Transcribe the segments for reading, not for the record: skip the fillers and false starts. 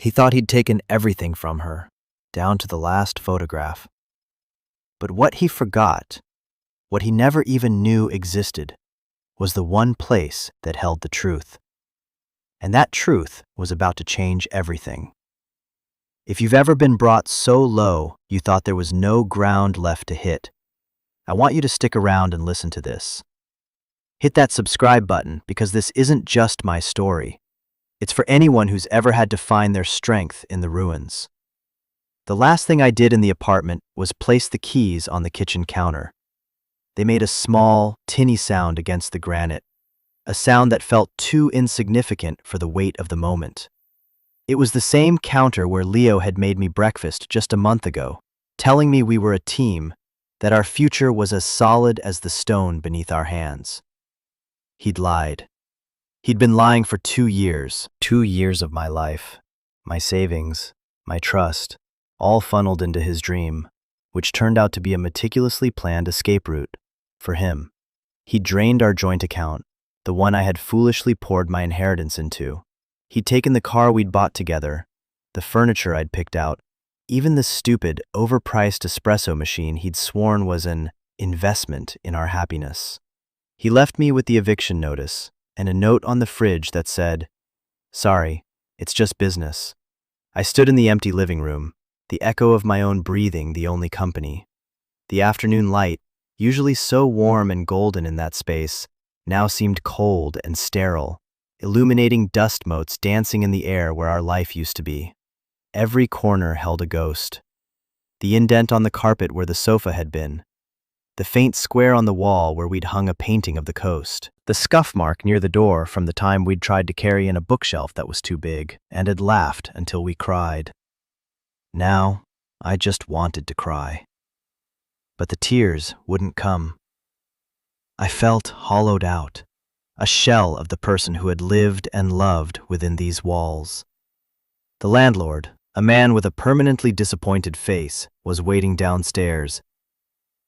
He thought he'd taken everything from her, down to the last photograph. But what he forgot, what he never even knew existed, was the one place that held the truth. And that truth was about to change everything. If you've ever been brought so low you thought there was no ground left to hit, I want you to stick around and listen to this. Hit that subscribe button because this isn't just my story. It's for anyone who's ever had to find their strength in the ruins. The last thing I did in the apartment was place the keys on the kitchen counter. They made a small, tinny sound against the granite, a sound that felt too insignificant for the weight of the moment. It was the same counter where Leo had made me breakfast just a month ago, telling me we were a team, that our future was as solid as the stone beneath our hands. He'd lied. He'd been lying for 2 years. 2 years of my life, my savings, my trust, all funneled into his dream, which turned out to be a meticulously planned escape route for him. He'd drained our joint account, the one I had foolishly poured my inheritance into. He'd taken the car we'd bought together, the furniture I'd picked out, even the stupid, overpriced espresso machine he'd sworn was an investment in our happiness. He left me with the eviction notice and a note on the fridge that said, "Sorry, it's just business." I stood in the empty living room, the echo of my own breathing the only company. The afternoon light, usually so warm and golden in that space, now seemed cold and sterile, illuminating dust motes dancing in the air where our life used to be. Every corner held a ghost. The indent on the carpet where the sofa had been, the faint square on the wall where we'd hung a painting of the coast, the scuff mark near the door from the time we'd tried to carry in a bookshelf that was too big and had laughed until we cried. Now, I just wanted to cry. But the tears wouldn't come. I felt hollowed out, a shell of the person who had lived and loved within these walls. The landlord, a man with a permanently disappointed face, was waiting downstairs.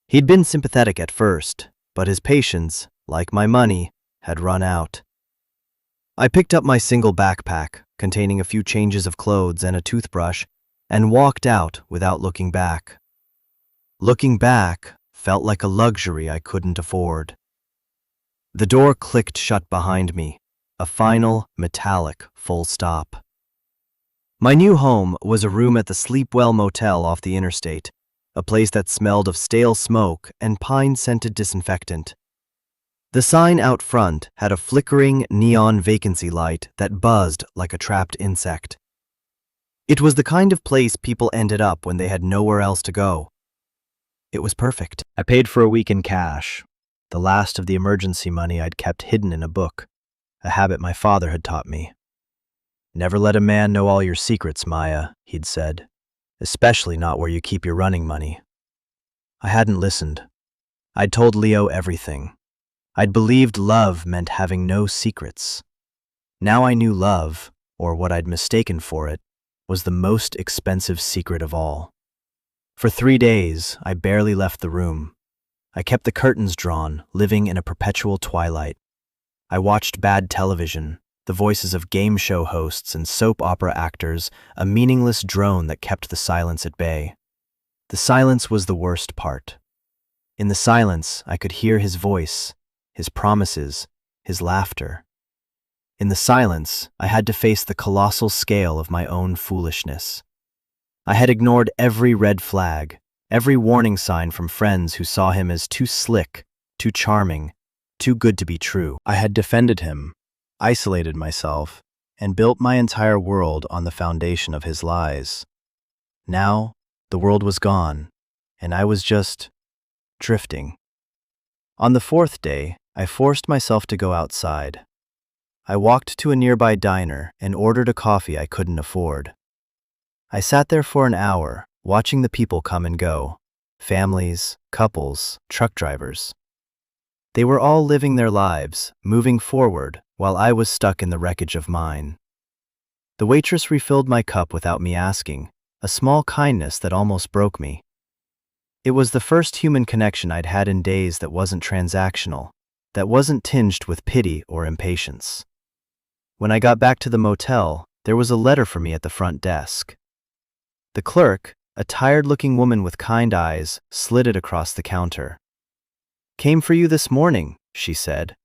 He'd been sympathetic at first, but his patience, like my money, had run out. I picked up my single backpack, containing a few changes of clothes and a toothbrush, and walked out without looking back. Looking back felt like a luxury I couldn't afford. The door clicked shut behind me, a final, metallic full stop. My new home was a room at the Sleepwell Motel off the interstate, a place that smelled of stale smoke and pine-scented disinfectant. The sign out front had a flickering neon vacancy light that buzzed like a trapped insect. It was the kind of place people ended up when they had nowhere else to go. It was perfect. I paid for a week in cash, the last of the emergency money I'd kept hidden in a book, a habit my father had taught me. "Never let a man know all your secrets, Maya," he'd said, "especially not where you keep your running money." I hadn't listened. I'd told Leo everything. I'd believed love meant having no secrets. Now I knew love, or what I'd mistaken for it, was the most expensive secret of all. For 3 days, I barely left the room. I kept the curtains drawn, living in a perpetual twilight. I watched bad television, the voices of game show hosts and soap opera actors, a meaningless drone that kept the silence at bay. The silence was the worst part. In the silence, I could hear his voice, his promises, his laughter. In the silence, I had to face the colossal scale of my own foolishness. I had ignored every red flag, every warning sign from friends who saw him as too slick, too charming, too good to be true. I had defended him, isolated myself, and built my entire world on the foundation of his lies. Now, the world was gone, and I was just drifting. On the 4th day, I forced myself to go outside. I walked to a nearby diner and ordered a coffee I couldn't afford. I sat there for an hour, watching the people come and go, families, couples, truck drivers. They were all living their lives, moving forward, while I was stuck in the wreckage of mine. The waitress refilled my cup without me asking, a small kindness that almost broke me. It was the first human connection I'd had in days that wasn't transactional, that wasn't tinged with pity or impatience. When I got back to the motel, there was a letter for me at the front desk. The clerk, a tired-looking woman with kind eyes, slid it across the counter. "Came for you this morning," she said.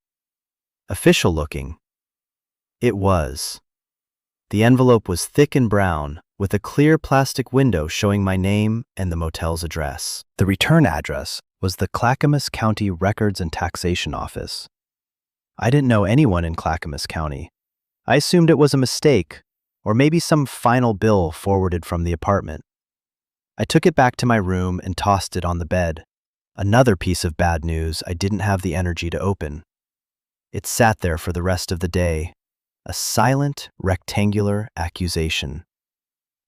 Official-looking. It was. The envelope was thick and brown, with a clear plastic window showing my name and the motel's address. The return address was the Clackamas County Records and Taxation Office. I didn't know anyone in Clackamas County. I assumed it was a mistake, or maybe some final bill forwarded from the apartment. I took it back to my room and tossed it on the bed. Another piece of bad news I didn't have the energy to open. It sat there for the rest of the day, a silent, rectangular accusation.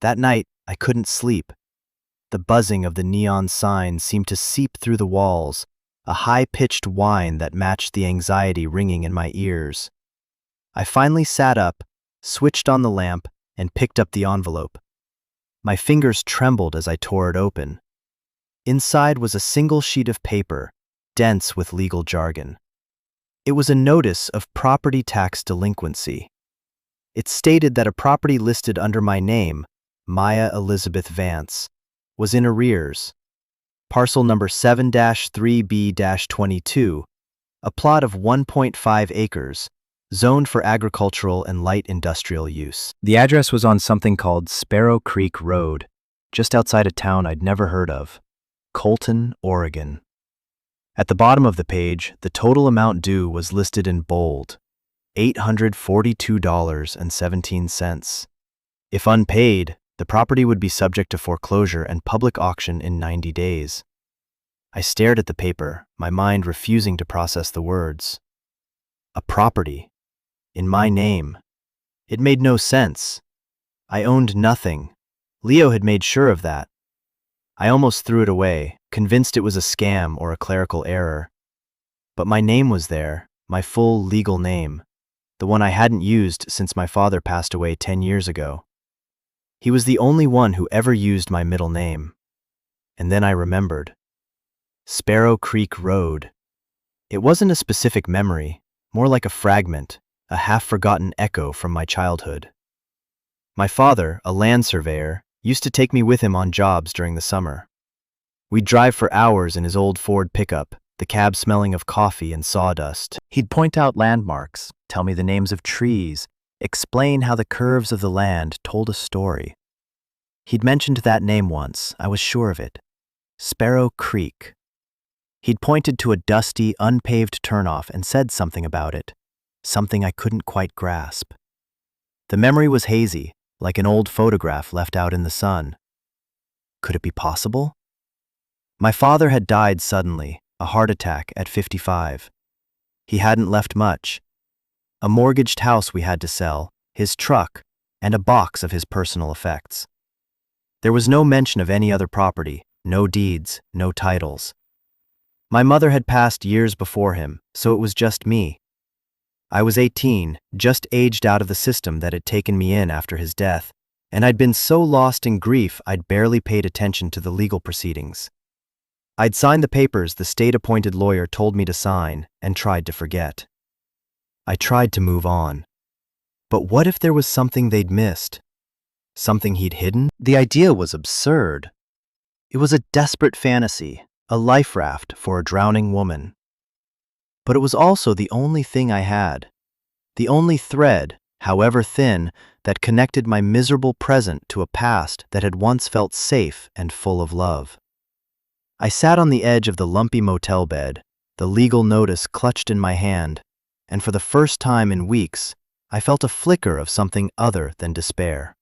That night, I couldn't sleep. The buzzing of the neon sign seemed to seep through the walls, a high-pitched whine that matched the anxiety ringing in my ears. I finally sat up, switched on the lamp, and picked up the envelope. My fingers trembled as I tore it open. Inside was a single sheet of paper, dense with legal jargon. It was a notice of property tax delinquency. It stated that a property listed under my name, Maya Elizabeth Vance, was in arrears. Parcel number 7-3B-22, a plot of 1.5 acres, zoned for agricultural and light industrial use. The address was on something called Sparrow Creek Road, just outside a town I'd never heard of, Colton, Oregon. At the bottom of the page, the total amount due was listed in bold, $842.17. If unpaid, the property would be subject to foreclosure and public auction in 90 days. I stared at the paper, my mind refusing to process the words. A property. In my name. It made no sense. I owned nothing. Leo had made sure of that. I almost threw it away, convinced it was a scam or a clerical error. But my name was there, my full legal name, the one I hadn't used since my father passed away 10 years ago. He was the only one who ever used my middle name. And then I remembered. Sparrow Creek Road. It wasn't a specific memory, more like a fragment, a half-forgotten echo from my childhood. My father, a land surveyor, used to take me with him on jobs during the summer. We'd drive for hours in his old Ford pickup, the cab smelling of coffee and sawdust. He'd point out landmarks, tell me the names of trees, explain how the curves of the land told a story. He'd mentioned that name once, I was sure of it. Sparrow Creek. He'd pointed to a dusty, unpaved turnoff and said something about it, something I couldn't quite grasp. The memory was hazy, like an old photograph left out in the sun. Could it be possible? My father had died suddenly, a heart attack at 55. He hadn't left much. A mortgaged house we had to sell, his truck, and a box of his personal effects. There was no mention of any other property, no deeds, no titles. My mother had passed years before him, so it was just me. I was 18, just aged out of the system that had taken me in after his death, and I'd been so lost in grief I'd barely paid attention to the legal proceedings. I'd signed the papers the state-appointed lawyer told me to sign and tried to forget. I tried to move on. But what if there was something they'd missed? Something he'd hidden? The idea was absurd. It was a desperate fantasy, a life raft for a drowning woman. But it was also the only thing I had, the only thread, however thin, that connected my miserable present to a past that had once felt safe and full of love. I sat on the edge of the lumpy motel bed, the legal notice clutched in my hand, and for the first time in weeks, I felt a flicker of something other than despair.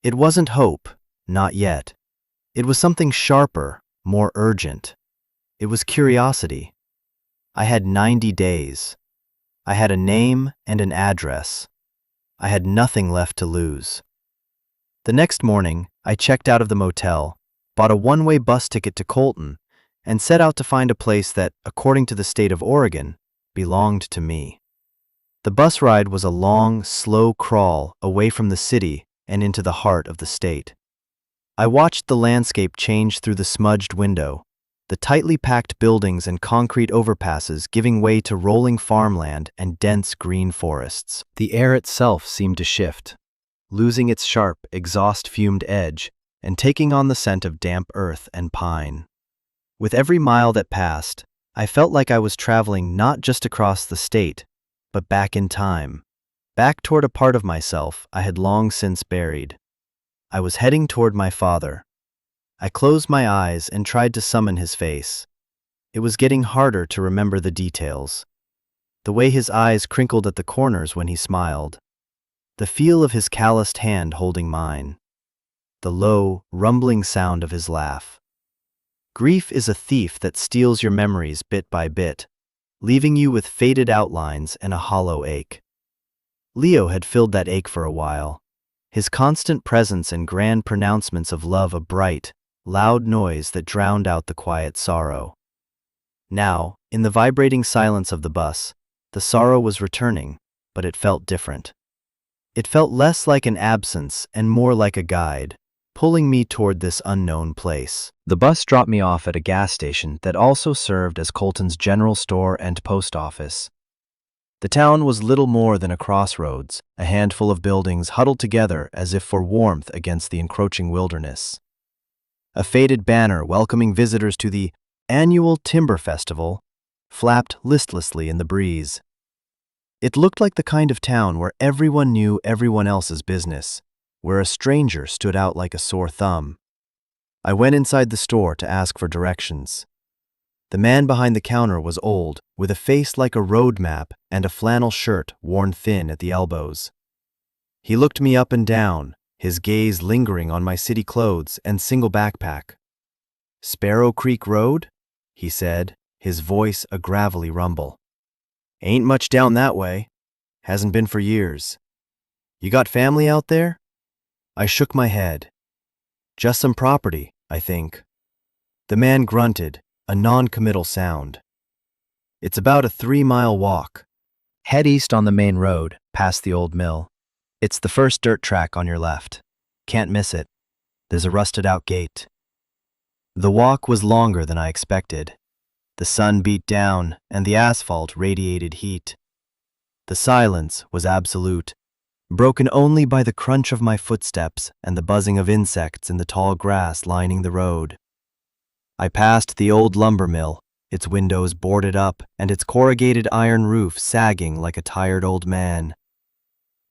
It wasn't hope, not yet. It was something sharper, more urgent. It was curiosity. I had 90 days. I had a name and an address. I had nothing left to lose. The next morning, I checked out of the motel, bought a one-way bus ticket to Colton, and set out to find a place that, according to the state of Oregon, belonged to me. The bus ride was a long, slow crawl away from the city and into the heart of the state. I watched the landscape change through the smudged window, the tightly packed buildings and concrete overpasses giving way to rolling farmland and dense green forests. The air itself seemed to shift. losing its sharp, exhaust-fumed edge and taking on the scent of damp earth and pine. With every mile that passed, I felt like I was traveling not just across the state, but back in time, back toward a part of myself I had long since buried. I was heading toward my father. I closed my eyes and tried to summon his face. It was getting harder to remember the details. The way his eyes crinkled at the corners when he smiled. The feel of his calloused hand holding mine. The low, rumbling sound of his laugh. Grief is a thief that steals your memories bit by bit, leaving you with faded outlines and a hollow ache. Leo had filled that ache for a while, his constant presence and grand pronouncements of love a bright, loud noise that drowned out the quiet sorrow. Now, in the vibrating silence of the bus, the sorrow was returning, but it felt different. It felt less like an absence and more like a guide, pulling me toward this unknown place. The bus dropped me off at a gas station that also served as Colton's general store and post office. The town was little more than a crossroads, a handful of buildings huddled together as if for warmth against the encroaching wilderness. A faded banner welcoming visitors to the annual Timber Festival flapped listlessly in the breeze. It looked like the kind of town where everyone knew everyone else's business, where a stranger stood out like a sore thumb. I went inside the store to ask for directions. The man behind the counter was old, with a face like a road map and a flannel shirt worn thin at the elbows. He looked me up and down, his gaze lingering on my city clothes and single backpack. "Sparrow Creek Road?" he said, his voice a gravelly rumble. "Ain't much down that way. Hasn't been for years. You got family out there?" I shook my head. "Just some property, I think." The man grunted, a non-committal sound. "It's about a 3-mile walk. Head east on the main road, past the old mill. It's the first dirt track on your left. Can't miss it. There's a rusted-out gate." The walk was longer than I expected. The sun beat down, and the asphalt radiated heat. The silence was absolute, broken only by the crunch of my footsteps and the buzzing of insects in the tall grass lining the road. I passed the old lumber mill, its windows boarded up and its corrugated iron roof sagging like a tired old man.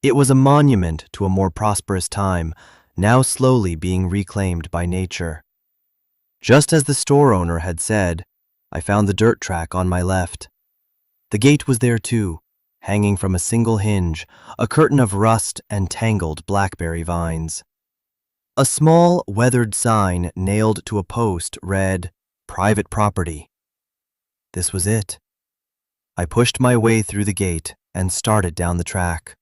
It was a monument to a more prosperous time, now slowly being reclaimed by nature. Just as the store owner had said, I found the dirt track on my left. The gate was there too, hanging from a single hinge, a curtain of rust and tangled blackberry vines. A small, weathered sign nailed to a post read, "Private Property." This was it. I pushed my way through the gate and started down the track.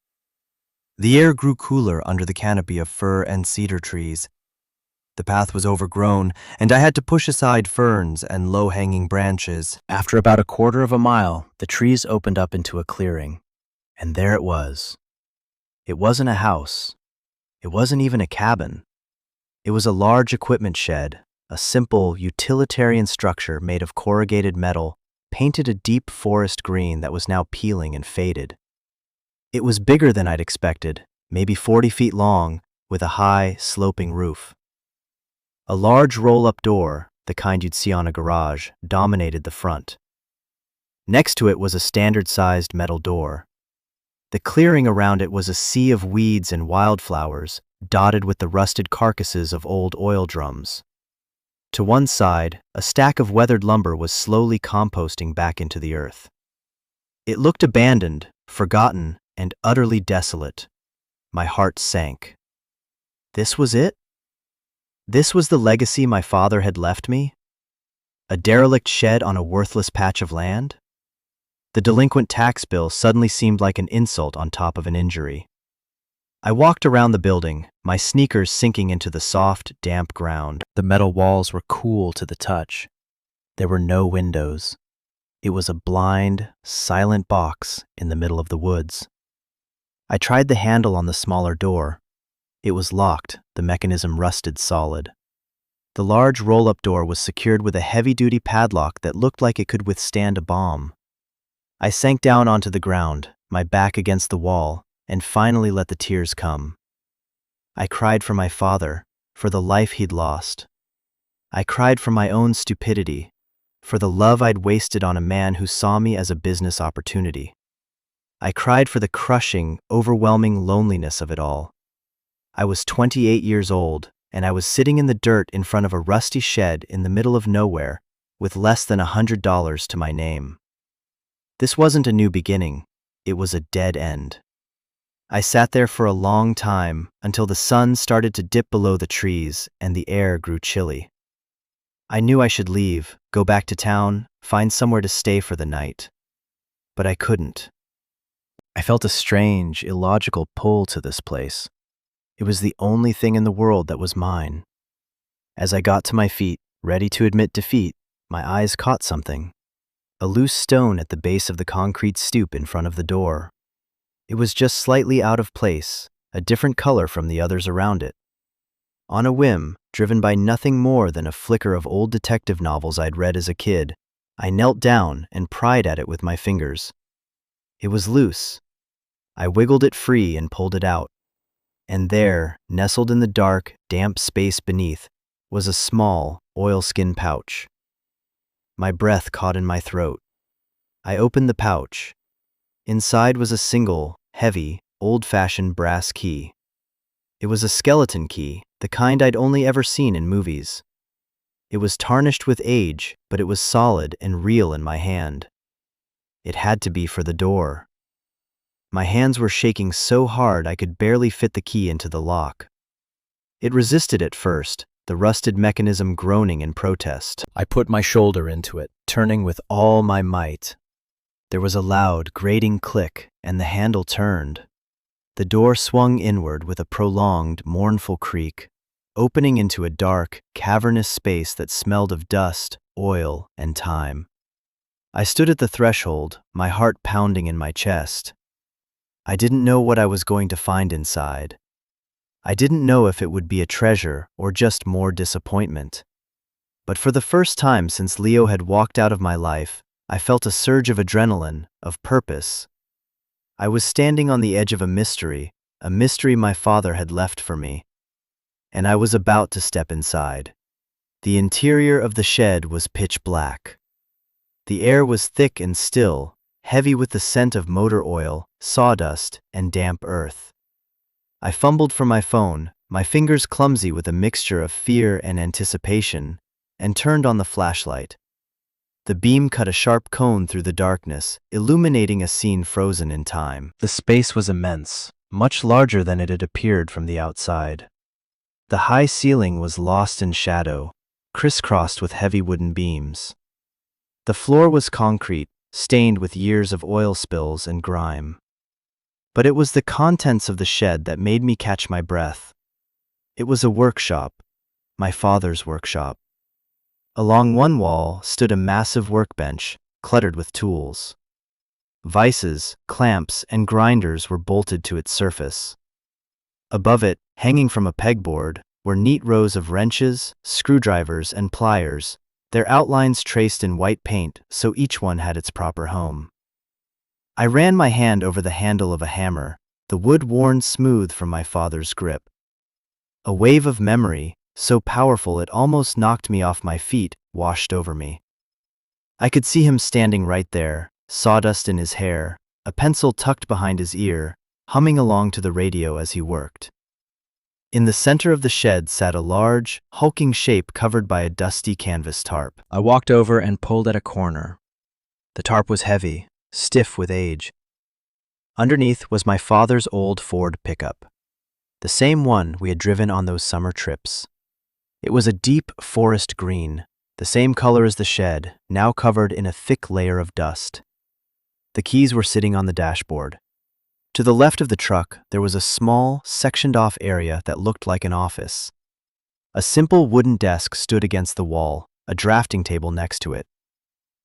The air grew cooler under the canopy of fir and cedar trees. The path was overgrown, and I had to push aside ferns and low-hanging branches. After about a quarter of a mile, the trees opened up into a clearing, and there it was. It wasn't a house. It wasn't even a cabin. It was a large equipment shed, a simple, utilitarian structure made of corrugated metal, painted a deep forest green that was now peeling and faded. It was bigger than I'd expected, maybe 40 feet long, with a high, sloping roof. A large roll-up door, the kind you'd see on a garage, dominated the front. Next to it was a standard-sized metal door. The clearing around it was a sea of weeds and wildflowers, dotted with the rusted carcasses of old oil drums. To one side, a stack of weathered lumber was slowly composting back into the earth. It looked abandoned, forgotten, and utterly desolate. My heart sank. This was it? This was the legacy my father had left me? A derelict shed on a worthless patch of land? The delinquent tax bill suddenly seemed like an insult on top of an injury. I walked around the building, my sneakers sinking into the soft, damp ground. The metal walls were cool to the touch. There were no windows. It was a blind, silent box in the middle of the woods. I tried the handle on the smaller door. It was locked, the mechanism rusted solid. The large roll-up door was secured with a heavy-duty padlock that looked like it could withstand a bomb. I sank down onto the ground, my back against the wall, and finally let the tears come. I cried for my father, for the life he'd lost. I cried for my own stupidity, for the love I'd wasted on a man who saw me as a business opportunity. I cried for the crushing, overwhelming loneliness of it all. I was 28 years old, and I was sitting in the dirt in front of a rusty shed in the middle of nowhere with less than $100 to my name. This wasn't a new beginning, it was a dead end. I sat there for a long time until the sun started to dip below the trees and the air grew chilly. I knew I should leave, go back to town, find somewhere to stay for the night. But I couldn't. I felt a strange, illogical pull to this place. It was the only thing in the world that was mine. As I got to my feet, ready to admit defeat, my eyes caught something. A loose stone at the base of the concrete stoop in front of the door. It was just slightly out of place, a different color from the others around it. On a whim, driven by nothing more than a flicker of old detective novels I'd read as a kid, I knelt down and pried at it with my fingers. It was loose. I wiggled it free and pulled it out. And there, nestled in the dark, damp space beneath, was a small, oilskin pouch. My breath caught in my throat. I opened the pouch. Inside was a single, heavy, old-fashioned brass key. It was a skeleton key, the kind I'd only ever seen in movies. It was tarnished with age, but it was solid and real in my hand. It had to be for the door. My hands were shaking so hard I could barely fit the key into the lock. It resisted at first, the rusted mechanism groaning in protest. I put my shoulder into it, turning with all my might. There was a loud, grating click, and the handle turned. The door swung inward with a prolonged, mournful creak, opening into a dark, cavernous space that smelled of dust, oil, and time. I stood at the threshold, my heart pounding in my chest. I didn't know what I was going to find inside. I didn't know if it would be a treasure or just more disappointment. But for the first time since Leo had walked out of my life, I felt a surge of adrenaline, of purpose. I was standing on the edge of a mystery my father had left for me. And I was about to step inside. The interior of the shed was pitch black. The air was thick and still, heavy with the scent of motor oil, sawdust, and damp earth. I fumbled for my phone, my fingers clumsy with a mixture of fear and anticipation, and turned on the flashlight. The beam cut a sharp cone through the darkness, illuminating a scene frozen in time. The space was immense, much larger than it had appeared from the outside. The high ceiling was lost in shadow, crisscrossed with heavy wooden beams. The floor was concrete, stained with years of oil spills and grime. But it was the contents of the shed that made me catch my breath. It was a workshop, my father's workshop. Along one wall stood a massive workbench, cluttered with tools. Vices, clamps, and grinders were bolted to its surface. Above it, hanging from a pegboard, were neat rows of wrenches, screwdrivers, and pliers, their outlines traced in white paint so each one had its proper home. I ran my hand over the handle of a hammer, the wood worn smooth from my father's grip. A wave of memory, so powerful it almost knocked me off my feet, washed over me. I could see him standing right there, sawdust in his hair, a pencil tucked behind his ear, humming along to the radio as he worked. In the center of the shed sat a large, hulking shape covered by a dusty canvas tarp. I walked over and pulled at a corner. The tarp was heavy, stiff with age. Underneath was my father's old Ford pickup, the same one we had driven on those summer trips. It was a deep forest green, the same color as the shed, now covered in a thick layer of dust. The keys were sitting on the dashboard. To the left of the truck, there was a small, sectioned-off area that looked like an office. A simple wooden desk stood against the wall, a drafting table next to it.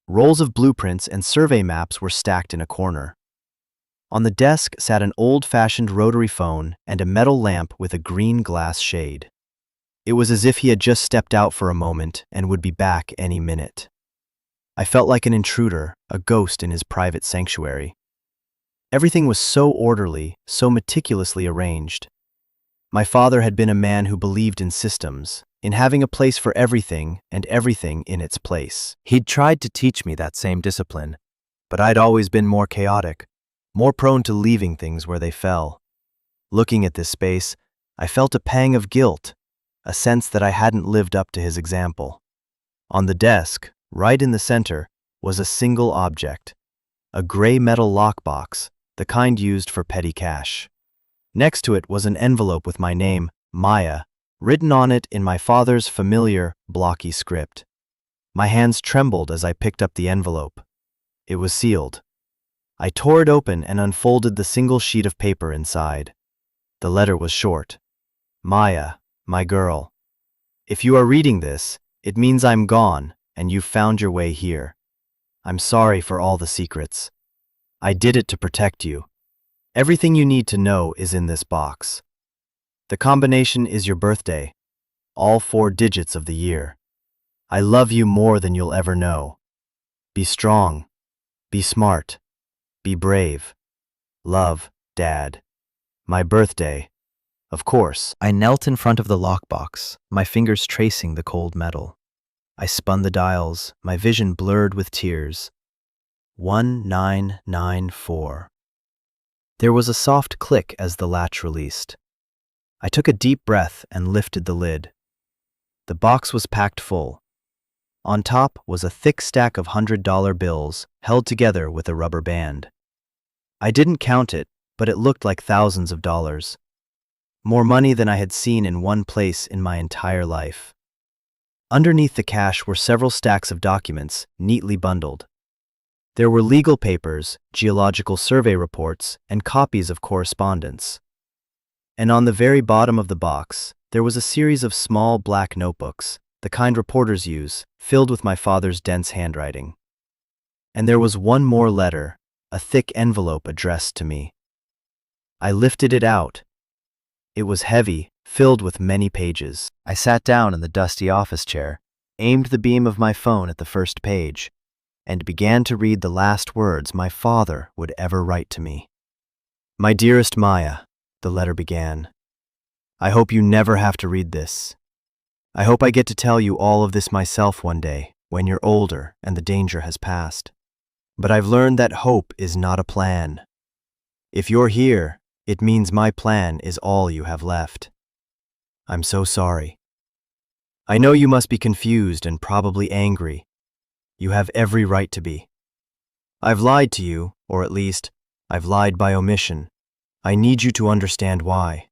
Rolls of blueprints and survey maps were stacked in a corner. On the desk sat an old-fashioned rotary phone and a metal lamp with a green glass shade. It was as if he had just stepped out for a moment and would be back any minute. I felt like an intruder, a ghost in his private sanctuary. Everything was so orderly, so meticulously arranged. My father had been a man who believed in systems, in having a place for everything and everything in its place. He'd tried to teach me that same discipline, but I'd always been more chaotic, more prone to leaving things where they fell. Looking at this space, I felt a pang of guilt, a sense that I hadn't lived up to his example. On the desk, right in the center, was a single object, a gray metal lockbox, the kind used for petty cash. Next to it was an envelope with my name, Maya, written on it in my father's familiar, blocky script. My hands trembled as I picked up the envelope. It was sealed. I tore it open and unfolded the single sheet of paper inside. The letter was short. Maya, my girl. If you are reading this, it means I'm gone and you've found your way here. I'm sorry for all the secrets. I did it to protect you. Everything you need to know is in this box. The combination is your birthday, all 4 digits of the year. I love you more than you'll ever know. Be strong. Be smart. Be brave. Love, Dad. My birthday. Of course. I knelt in front of the lockbox, my fingers tracing the cold metal. I spun the dials, my vision blurred with tears. 1994. There was a soft click as the latch released. I took a deep breath and lifted the lid. The box was packed full. On top was a thick stack of $100 bills held together with a rubber band. I didn't count it, but it looked like thousands of dollars. More money than I had seen in one place in my entire life. Underneath the cash were several stacks of documents, neatly bundled. There were legal papers, geological survey reports, and copies of correspondence. And on the very bottom of the box, there was a series of small black notebooks, the kind reporters use, filled with my father's dense handwriting. And there was one more letter, a thick envelope addressed to me. I lifted it out. It was heavy, filled with many pages. I sat down in the dusty office chair, aimed the beam of my phone at the first page, and began to read the last words my father would ever write to me. My dearest Maya, the letter began. I hope you never have to read this. I hope I get to tell you all of this myself one day, when you're older and the danger has passed. But I've learned that hope is not a plan. If you're here, it means my plan is all you have left. I'm so sorry. I know you must be confused and probably angry. You have every right to be. I've lied to you, or at least, I've lied by omission. I need you to understand why.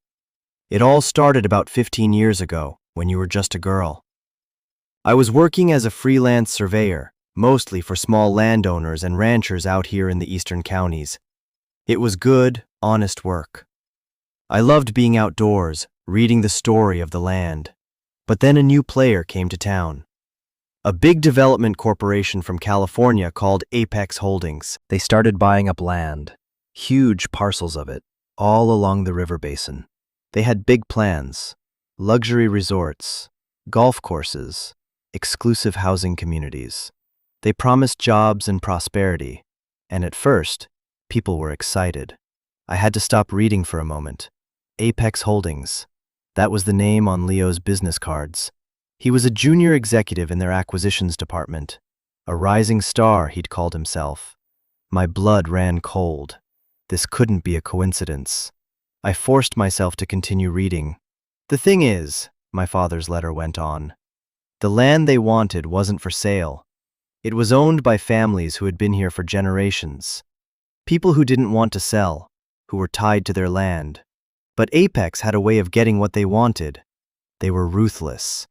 It all started about 15 years ago, when you were just a girl. I was working as a freelance surveyor, mostly for small landowners and ranchers out here in the eastern counties. It was good, honest work. I loved being outdoors, reading the story of the land. But then a new player came to town. A big development corporation from California called Apex Holdings. They started buying up land, huge parcels of it, all along the river basin. They had big plans, luxury resorts, golf courses, exclusive housing communities. They promised jobs and prosperity, and at first, people were excited. I had to stop reading for a moment. Apex Holdings. That was the name on Leo's business cards. He was a junior executive in their acquisitions department. A rising star, he'd called himself. My blood ran cold. This couldn't be a coincidence. I forced myself to continue reading. The thing is, my father's letter went on, the land they wanted wasn't for sale. It was owned by families who had been here for generations. People who didn't want to sell, who were tied to their land. But Apex had a way of getting what they wanted. They were ruthless.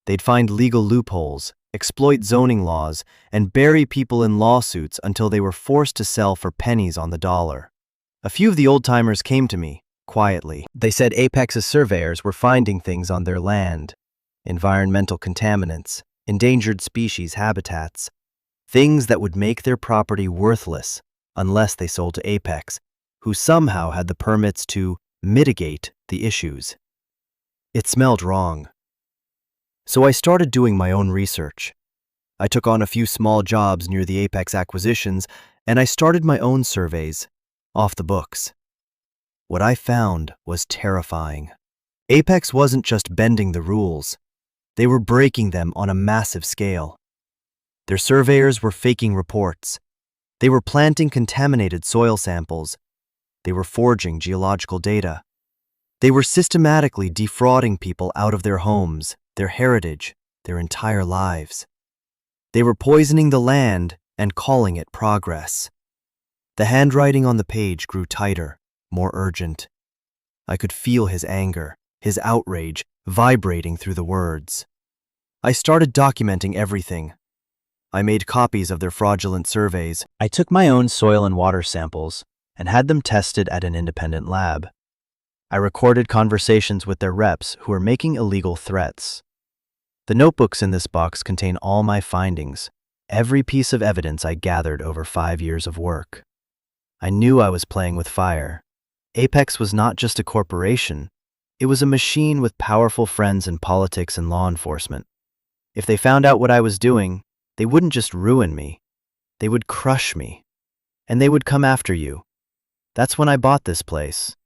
They'd find legal loopholes, exploit zoning laws, and bury people in lawsuits until they were forced to sell for pennies on the dollar. A few of the old-timers came to me, quietly. They said Apex's surveyors were finding things on their land. Environmental contaminants, endangered species habitats, things that would make their property worthless unless they sold to Apex, who somehow had the permits to mitigate the issues. It smelled wrong. So I started doing my own research. I took on a few small jobs near the Apex acquisitions, and I started my own surveys, off the books. What I found was terrifying. Apex wasn't just bending the rules, they were breaking them on a massive scale. Their surveyors were faking reports. They were planting contaminated soil samples. They were forging geological data. They were systematically defrauding people out of their homes, their heritage, their entire lives. They were poisoning the land and calling it progress. The handwriting on the page grew tighter, more urgent. I could feel his anger, his outrage, vibrating through the words. I started documenting everything. I made copies of their fraudulent surveys. I took my own soil and water samples and had them tested at an independent lab. I recorded conversations with their reps who were making illegal threats. The notebooks in this box contain all my findings, every piece of evidence I gathered over 5 years of work. I knew I was playing with fire. Apex was not just a corporation. It was a machine with powerful friends in politics and law enforcement. If they found out what I was doing, they wouldn't just ruin me. They would crush me. And they would come after you. That's when I bought this place.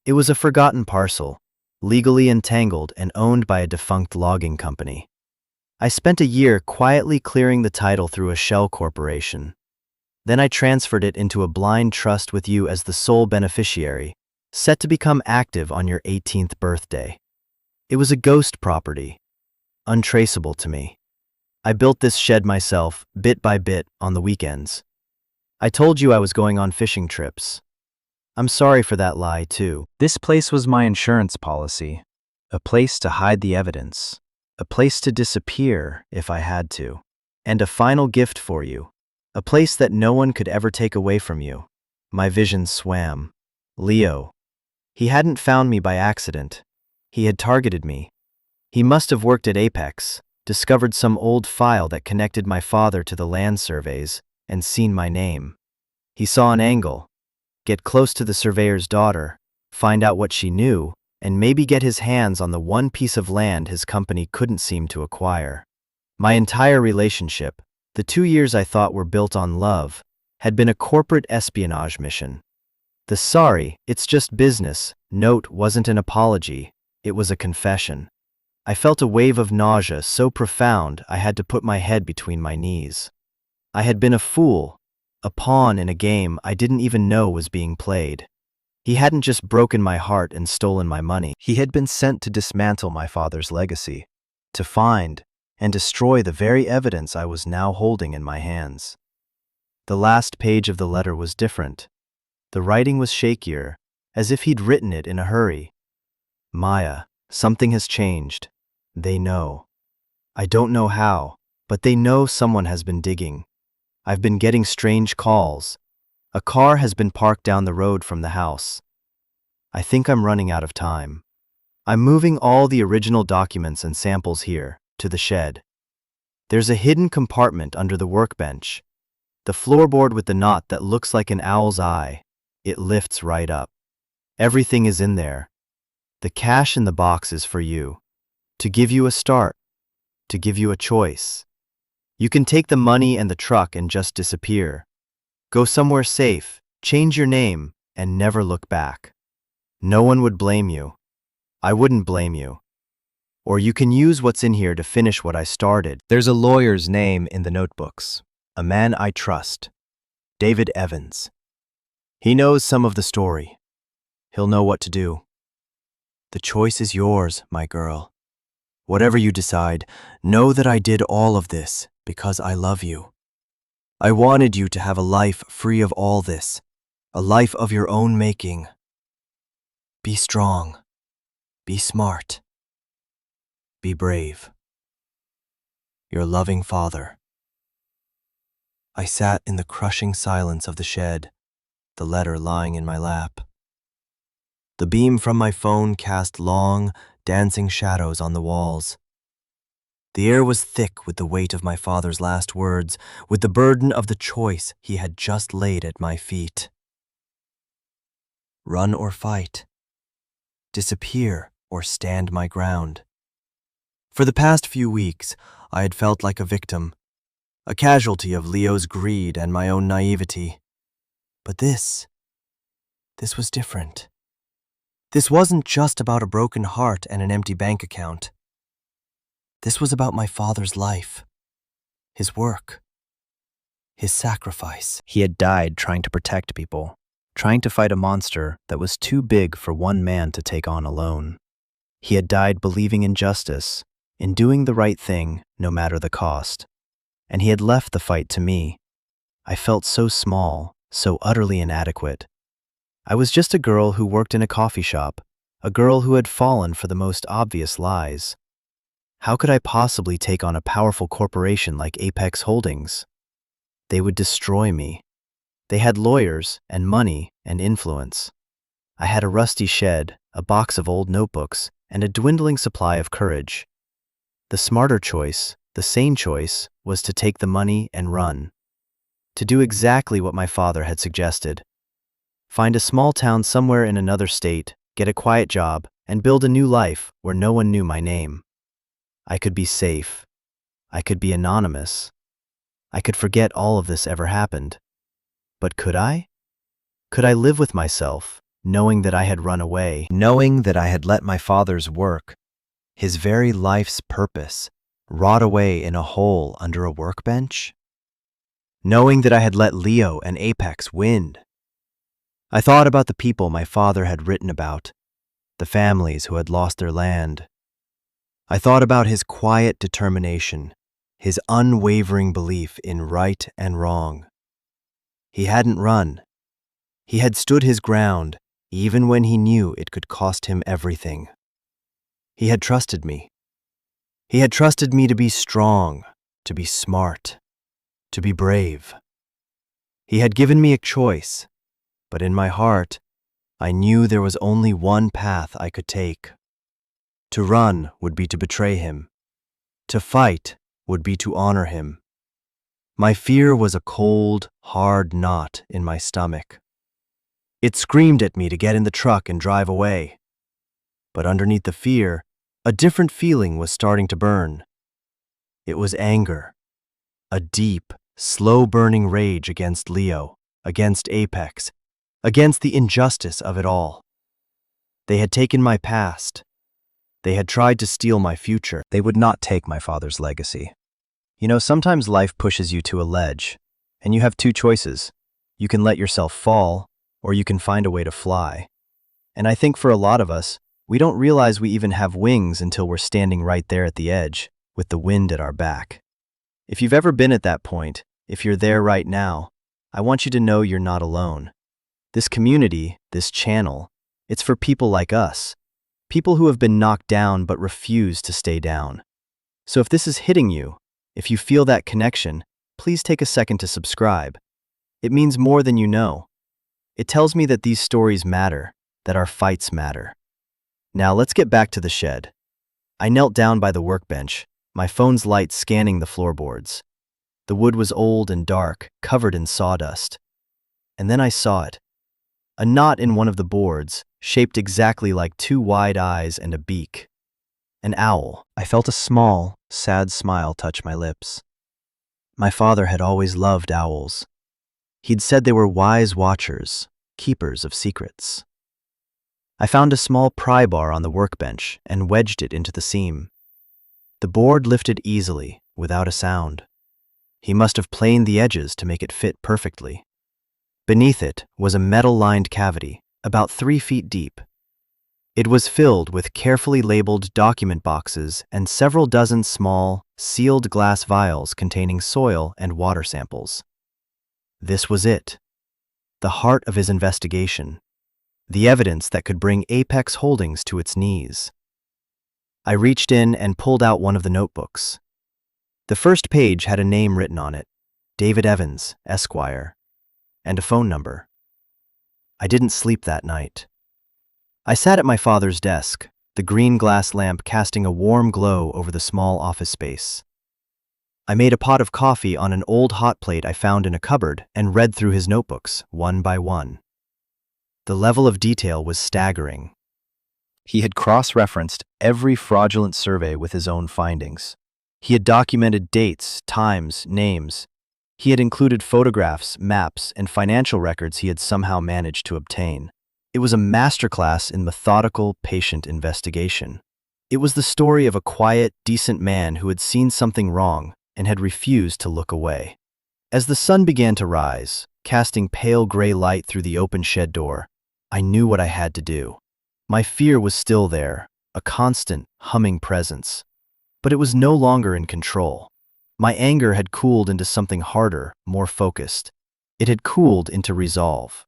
It was a forgotten parcel, legally entangled and owned by a defunct logging company. I spent a year quietly clearing the title through a shell corporation. Then I transferred it into a blind trust with you as the sole beneficiary, set to become active on your 18th birthday. It was a ghost property, untraceable to me. I built this shed myself, bit by bit, on the weekends. I told you I was going on fishing trips. I'm sorry for that lie, too. This place was my insurance policy, a place to hide the evidence, a place to disappear if I had to, and a final gift for you, a place that no one could ever take away from you. My vision swam. Leo. He hadn't found me by accident. He had targeted me. He must have worked at Apex, discovered some old file that connected my father to the land surveys, and seen my name. He saw an angle. Get close to the surveyor's daughter, find out what she knew, and maybe get his hands on the one piece of land his company couldn't seem to acquire. My entire relationship, the 2 years I thought were built on love, had been a corporate espionage mission. The sorry, it's just business note wasn't an apology, it was a confession. I felt a wave of nausea so profound I had to put my head between my knees. I had been a fool, a pawn in a game I didn't even know was being played. He hadn't just broken my heart and stolen my money. He had been sent to dismantle my father's legacy, to find and destroy the very evidence I was now holding in my hands. The last page of the letter was different. The writing was shakier, as if he'd written it in a hurry. Maya, something has changed. They know. I don't know how, but they know someone has been digging. I've been getting strange calls. A car has been parked down the road from the house. I think I'm running out of time. I'm moving all the original documents and samples here, to the shed. There's a hidden compartment under the workbench. The floorboard with the knot that looks like an owl's eye. It lifts right up. Everything is in there. The cash in the box is for you. To give you a start. To give you a choice. You can take the money and the truck and just disappear. Go somewhere safe, change your name, and never look back. No one would blame you. I wouldn't blame you. Or you can use what's in here to finish what I started. There's a lawyer's name in the notebooks. A man I trust. David Evans. He knows some of the story. He'll know what to do. The choice is yours, my girl. Whatever you decide, know that I did all of this because I love you. I wanted you to have a life free of all this, a life of your own making. Be strong. Be smart. Be brave. Your loving father. I sat in the crushing silence of the shed, the letter lying in my lap. The beam from my phone cast long, dancing shadows on the walls. The air was thick with the weight of my father's last words, with the burden of the choice he had just laid at my feet. Run or fight. Disappear or stand my ground. For the past few weeks, I had felt like a victim, a casualty of Leo's greed and my own naivety. But this was different. This wasn't just about a broken heart and an empty bank account. This was about my father's life, his work, his sacrifice. He had died trying to protect people, trying to fight a monster that was too big for one man to take on alone. He had died believing in justice, in doing the right thing no matter the cost. And he had left the fight to me. I felt so small, so utterly inadequate. I was just a girl who worked in a coffee shop, a girl who had fallen for the most obvious lies. How could I possibly take on a powerful corporation like Apex Holdings? They would destroy me. They had lawyers and money and influence. I had a rusty shed, a box of old notebooks, and a dwindling supply of courage. The smarter choice, the sane choice, was to take the money and run. To do exactly what my father had suggested. Find a small town somewhere in another state, get a quiet job, and build a new life where no one knew my name. I could be safe. I could be anonymous. I could forget all of this ever happened. But could I? Could I live with myself, knowing that I had run away, knowing that I had let my father's work, his very life's purpose, rot away in a hole under a workbench? Knowing that I had let Leo and Apex win? I thought about the people my father had written about, the families who had lost their land. I thought about his quiet determination, his unwavering belief in right and wrong. He hadn't run. He had stood his ground, even when he knew it could cost him everything. He had trusted me. He had trusted me to be strong, to be smart, to be brave. He had given me a choice, but in my heart, I knew there was only one path I could take. To run would be to betray him. To fight would be to honor him. My fear was a cold, hard knot in my stomach. It screamed at me to get in the truck and drive away. But underneath the fear, a different feeling was starting to burn. It was anger, a deep, slow-burning rage against Leo, against Apex, against the injustice of it all. They had taken my past. They had tried to steal my future. They would not take my father's legacy. You know, sometimes life pushes you to a ledge, and you have two choices. You can let yourself fall, or you can find a way to fly. And I think for a lot of us, we don't realize we even have wings until we're standing right there at the edge, with the wind at our back. If you've ever been at that point, if you're there right now, I want you to know you're not alone. This community, this channel, it's for people like us. People who have been knocked down but refuse to stay down. So if this is hitting you, if you feel that connection, please take a second to subscribe. It means more than you know. It tells me that these stories matter, that our fights matter. Now let's get back to the shed. I knelt down by the workbench, my phone's light scanning the floorboards. The wood was old and dark, covered in sawdust. And then I saw it. A knot in one of the boards, shaped exactly like two wide eyes and a beak. An owl. I felt a small, sad smile touch my lips. My father had always loved owls. He'd said they were wise watchers, keepers of secrets. I found a small pry bar on the workbench and wedged it into the seam. The board lifted easily, without a sound. He must have planed the edges to make it fit perfectly. Beneath it was a metal-lined cavity, about 3 feet deep. It was filled with carefully labeled document boxes and several dozen small, sealed glass vials containing soil and water samples. This was it, the heart of his investigation, the evidence that could bring Apex Holdings to its knees. I reached in and pulled out one of the notebooks. The first page had a name written on it, David Evans, Esquire, and a phone number. I didn't sleep that night. I sat at my father's desk, the green glass lamp casting a warm glow over the small office space. I made a pot of coffee on an old hot plate I found in a cupboard and read through his notebooks, one by one. The level of detail was staggering. He had cross-referenced every fraudulent survey with his own findings. He had documented dates, times, names. He had included photographs, maps, and financial records he had somehow managed to obtain. It was a masterclass in methodical, patient investigation. It was the story of a quiet, decent man who had seen something wrong and had refused to look away. As the sun began to rise, casting pale gray light through the open shed door, I knew what I had to do. My fear was still there, a constant, humming presence. But it was no longer in control. My anger had cooled into something harder, more focused. It had cooled into resolve.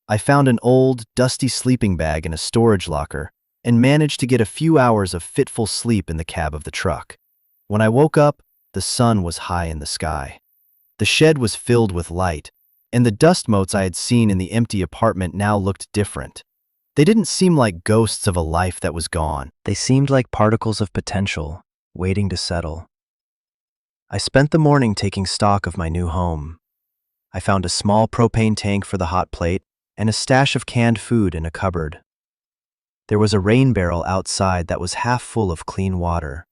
I found an old, dusty sleeping bag in a storage locker and managed to get a few hours of fitful sleep in the cab of the truck. When I woke up, the sun was high in the sky. The shed was filled with light, and the dust motes I had seen in the empty apartment now looked different. They didn't seem like ghosts of a life that was gone. They seemed like particles of potential, waiting to settle. I spent the morning taking stock of my new home. I found a small propane tank for the hot plate and a stash of canned food in a cupboard. There was a rain barrel outside that was half full of clean water.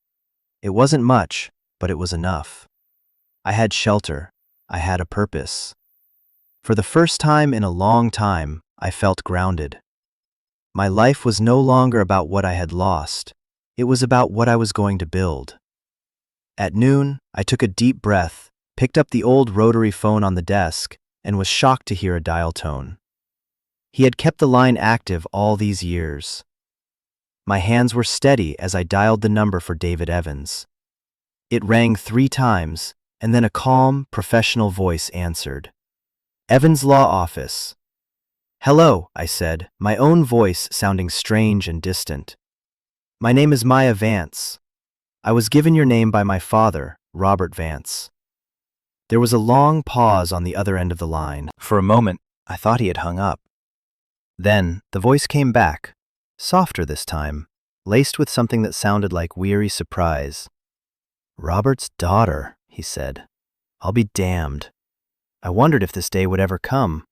It wasn't much, but it was enough. I had shelter. I had a purpose. For the first time in a long time, I felt grounded. My life was no longer about what I had lost. It was about what I was going to build. At noon, I took a deep breath, picked up the old rotary phone on the desk, and was shocked to hear a dial tone. He had kept the line active all these years. My hands were steady as I dialed the number for David Evans. It rang 3 times, and then a calm, professional voice answered. Evans Law Office. Hello, I said, my own voice sounding strange and distant. My name is Maya Vance. I was given your name by my father, Robert Vance. There was a long pause on the other end of the line. For a moment, I thought he had hung up. Then, the voice came back, softer this time, laced with something that sounded like weary surprise. Robert's daughter, he said. I'll be damned. I wondered if this day would ever come.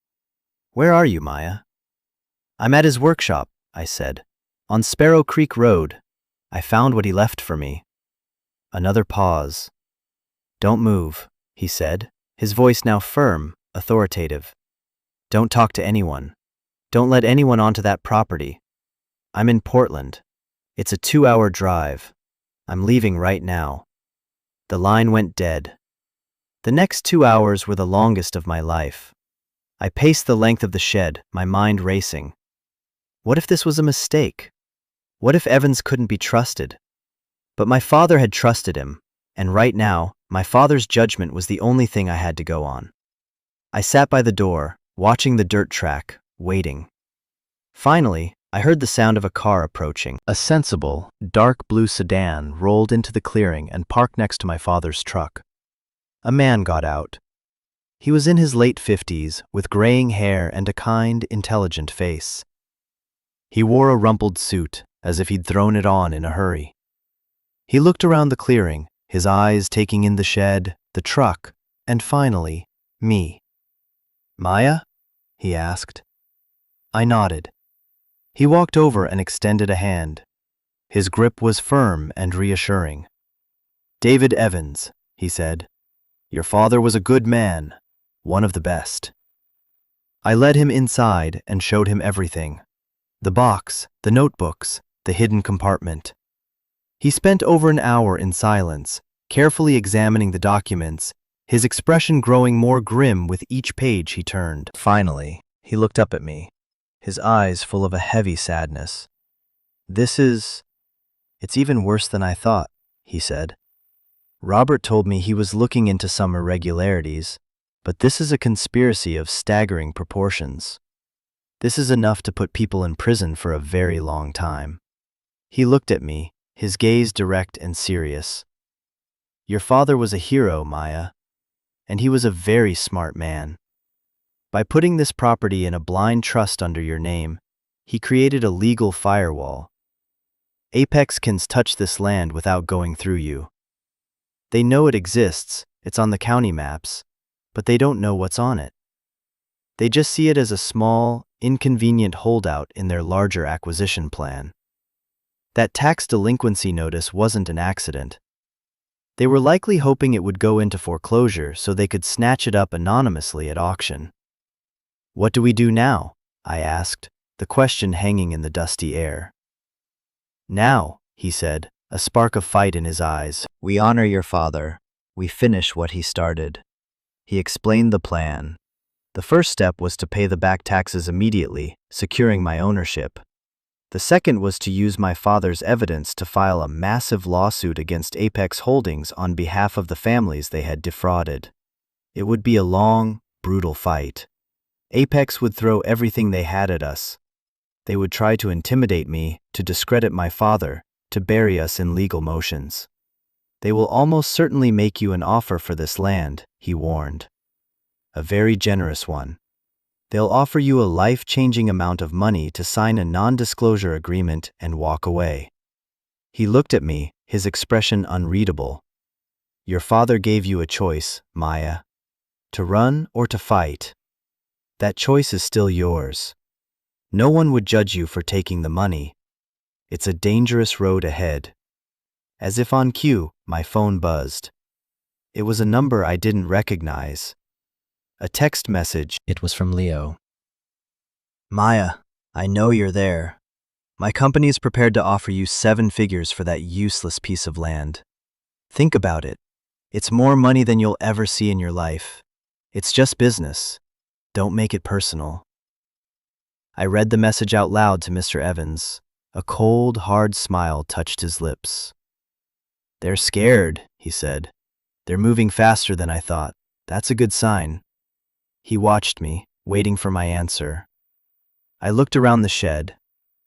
Where are you, Maya? I'm at his workshop, I said. On Sparrow Creek Road. I found what he left for me. Another pause. Don't move, he said, his voice now firm, authoritative. Don't talk to anyone. Don't let anyone onto that property. I'm in Portland. It's a 2-hour drive. I'm leaving right now. The line went dead. The next 2 hours were the longest of my life. I paced the length of the shed, my mind racing. What if this was a mistake? What if Evans couldn't be trusted? But my father had trusted him, and right now, my father's judgment was the only thing I had to go on. I sat by the door, watching the dirt track, waiting. Finally, I heard the sound of a car approaching. A sensible, dark blue sedan rolled into the clearing and parked next to my father's truck. A man got out. He was in his late 50s, with graying hair and a kind, intelligent face. He wore a rumpled suit, as if he'd thrown it on in a hurry. He looked around the clearing, his eyes taking in the shed, the truck, and finally, me. Maya? He asked. I nodded. He walked over and extended a hand. His grip was firm and reassuring. David Evans, he said. Your father was a good man, one of the best. I led him inside and showed him everything. The box, the notebooks, the hidden compartment. He spent over an hour in silence, carefully examining the documents, his expression growing more grim with each page he turned. Finally, he looked up at me, his eyes full of a heavy sadness. It's even worse than I thought, he said. Robert told me he was looking into some irregularities, but this is a conspiracy of staggering proportions. This is enough to put people in prison for a very long time. He looked at me, his gaze direct and serious. Your father was a hero, Maya, and he was a very smart man. By putting this property in a blind trust under your name, he created a legal firewall. Apex can touch this land without going through you. They know it exists, it's on the county maps, but they don't know what's on it. They just see it as a small, inconvenient holdout in their larger acquisition plan. That tax delinquency notice wasn't an accident. They were likely hoping it would go into foreclosure so they could snatch it up anonymously at auction. What do we do now? I asked, the question hanging in the dusty air. "Now," he said, a spark of fight in his eyes, "we honor your father. We finish what he started." He explained the plan. The first step was to pay the back taxes immediately, securing my ownership. The second was to use my father's evidence to file a massive lawsuit against Apex Holdings on behalf of the families they had defrauded. It would be a long, brutal fight. Apex would throw everything they had at us. They would try to intimidate me, to discredit my father, to bury us in legal motions. "They will almost certainly make you an offer for this land," he warned. "A very generous one. They'll offer you a life-changing amount of money to sign a non-disclosure agreement and walk away." He looked at me, his expression unreadable. "Your father gave you a choice, Maya. To run or to fight. That choice is still yours. No one would judge you for taking the money. It's a dangerous road ahead." As if on cue, my phone buzzed. It was a number I didn't recognize. A text message. It was from Leo. "Maya, I know you're there. My company is prepared to offer you 7 figures for that useless piece of land. Think about it. It's more money than you'll ever see in your life. It's just business. Don't make it personal." I read the message out loud to Mr. Evans. A cold, hard smile touched his lips. "They're scared," he said. "They're moving faster than I thought. That's a good sign." He watched me, waiting for my answer. I looked around the shed.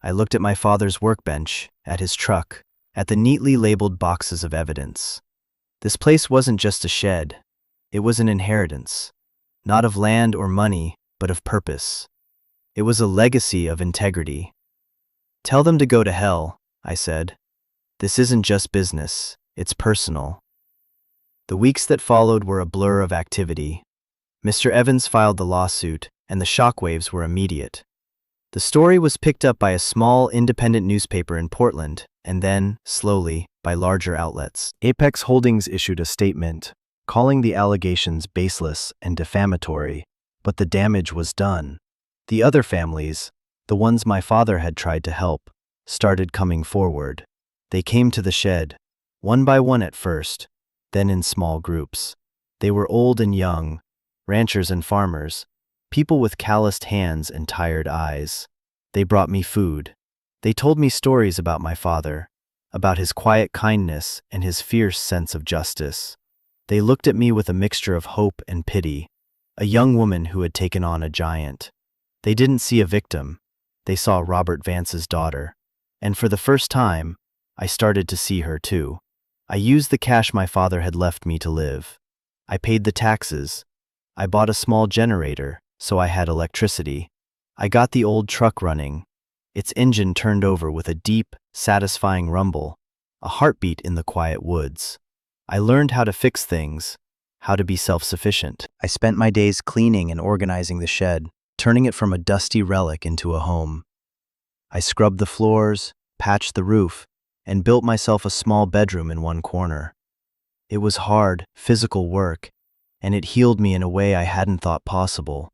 I looked at my father's workbench, at his truck, at the neatly labeled boxes of evidence. This place wasn't just a shed. It was an inheritance, not of land or money, but of purpose. It was a legacy of integrity. "Tell them to go to hell," I said. "This isn't just business, it's personal." The weeks that followed were a blur of activity. Mr. Evans filed the lawsuit, and the shockwaves were immediate. The story was picked up by a small independent newspaper in Portland, and then, slowly, by larger outlets. Apex Holdings issued a statement, calling the allegations baseless and defamatory, but the damage was done. The other families, the ones my father had tried to help, started coming forward. They came to the shed, one by one at first, then in small groups. They were old and young, ranchers and farmers, people with calloused hands and tired eyes. They brought me food. They told me stories about my father, about his quiet kindness and his fierce sense of justice. They looked at me with a mixture of hope and pity, a young woman who had taken on a giant. They didn't see a victim. They saw Robert Vance's daughter. And for the first time, I started to see her too. I used the cash my father had left me to live. I paid the taxes. I bought a small generator, so I had electricity. I got the old truck running. Its engine turned over with a deep, satisfying rumble, a heartbeat in the quiet woods. I learned how to fix things, how to be self-sufficient. I spent my days cleaning and organizing the shed, turning it from a dusty relic into a home. I scrubbed the floors, patched the roof, and built myself a small bedroom in one corner. It was hard, physical work, and it healed me in a way I hadn't thought possible.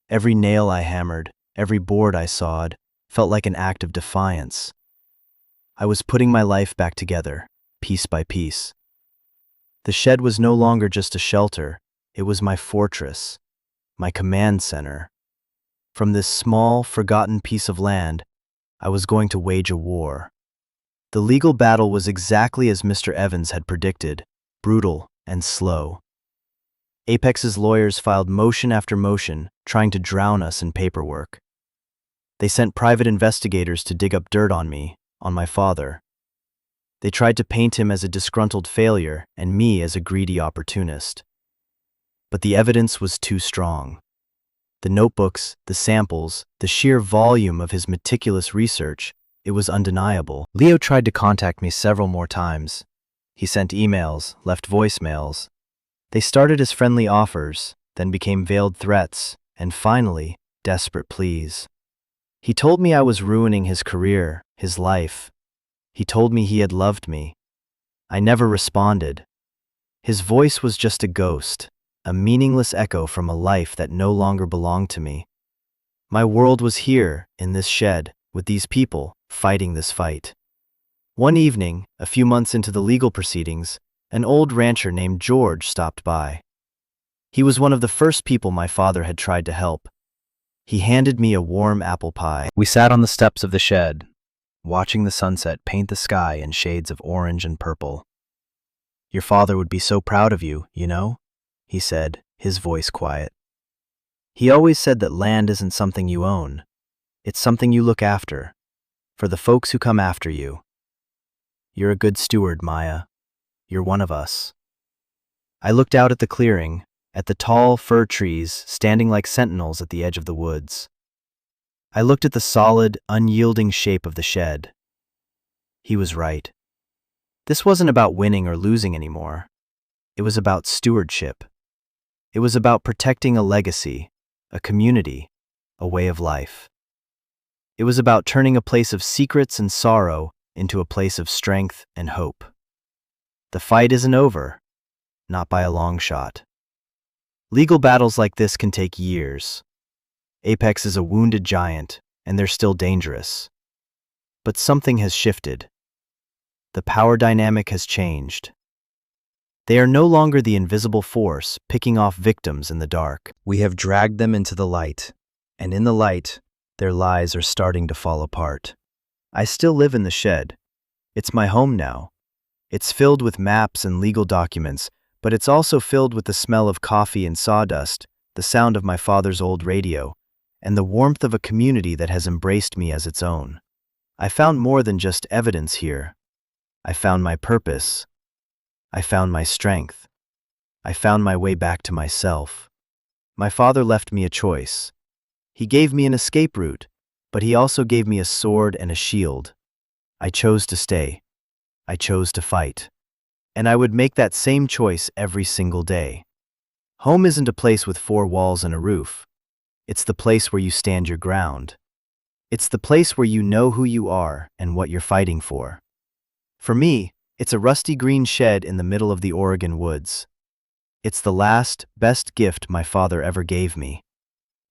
Every nail I hammered, every board I sawed, felt like an act of defiance. I was putting my life back together, piece by piece. The shed was no longer just a shelter, it was my fortress, my command center. From this small, forgotten piece of land, I was going to wage a war. The legal battle was exactly as Mr. Evans had predicted, brutal and slow. Apex's lawyers filed motion after motion, trying to drown us in paperwork. They sent private investigators to dig up dirt on me, on my father. They tried to paint him as a disgruntled failure and me as a greedy opportunist. But the evidence was too strong. The notebooks, the samples, the sheer volume of his meticulous research, it was undeniable. Leo tried to contact me several more times. He sent emails, left voicemails. They started as friendly offers, then became veiled threats, and finally, desperate pleas. He told me I was ruining his career, his life. He told me he had loved me. I never responded. His voice was just a ghost, a meaningless echo from a life that no longer belonged to me. My world was here, in this shed, with these people, fighting this fight. One evening, a few months into the legal proceedings, an old rancher named George stopped by. He was one of the first people my father had tried to help. He handed me a warm apple pie. We sat on the steps of the shed, watching the sunset paint the sky in shades of orange and purple. "Your father would be so proud of you, you know," he said, his voice quiet. "He always said that land isn't something you own. It's something you look after, for the folks who come after you. You're a good steward, Maya. You're one of us." I looked out at the clearing, at the tall fir trees standing like sentinels at the edge of the woods. I looked at the solid, unyielding shape of the shed. He was right. This wasn't about winning or losing anymore. It was about stewardship. It was about protecting a legacy, a community, a way of life. It was about turning a place of secrets and sorrow into a place of strength and hope. The fight isn't over, not by a long shot. Legal battles like this can take years. Apex is a wounded giant, and they're still dangerous. But something has shifted. The power dynamic has changed. They are no longer the invisible force picking off victims in the dark. We have dragged them into the light, and in the light, their lies are starting to fall apart. I still live in the shed. It's my home now. It's filled with maps and legal documents, but it's also filled with the smell of coffee and sawdust, the sound of my father's old radio, and the warmth of a community that has embraced me as its own. I found more than just evidence here. I found my purpose. I found my strength. I found my way back to myself. My father left me a choice. He gave me an escape route, but he also gave me a sword and a shield. I chose to stay. I chose to fight. And I would make that same choice every single day. Home isn't a place with four walls and a roof. It's the place where you stand your ground. It's the place where you know who you are and what you're fighting for. For me, it's a rusty green shed in the middle of the Oregon woods. It's the last, best gift my father ever gave me.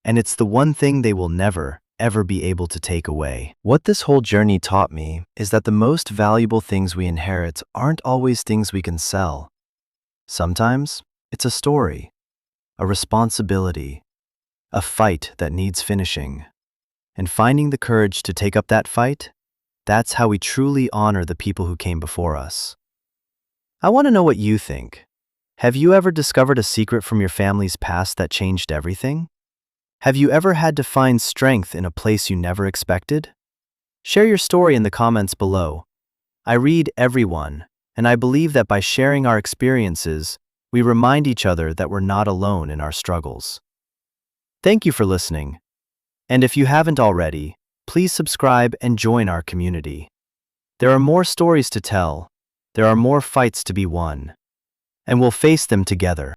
And it's the one thing they will never, ever be able to take away. What this whole journey taught me is that the most valuable things we inherit aren't always things we can sell. Sometimes, it's a story, a responsibility, a fight that needs finishing. And finding the courage to take up that fight, that's how we truly honor the people who came before us. I want to know what you think. Have you ever discovered a secret from your family's past that changed everything? Have you ever had to find strength in a place you never expected? Share your story in the comments below. I read everyone, and I believe that by sharing our experiences, we remind each other that we're not alone in our struggles. Thank you for listening. And if you haven't already, please subscribe and join our community. There are more stories to tell, there are more fights to be won, and we'll face them together.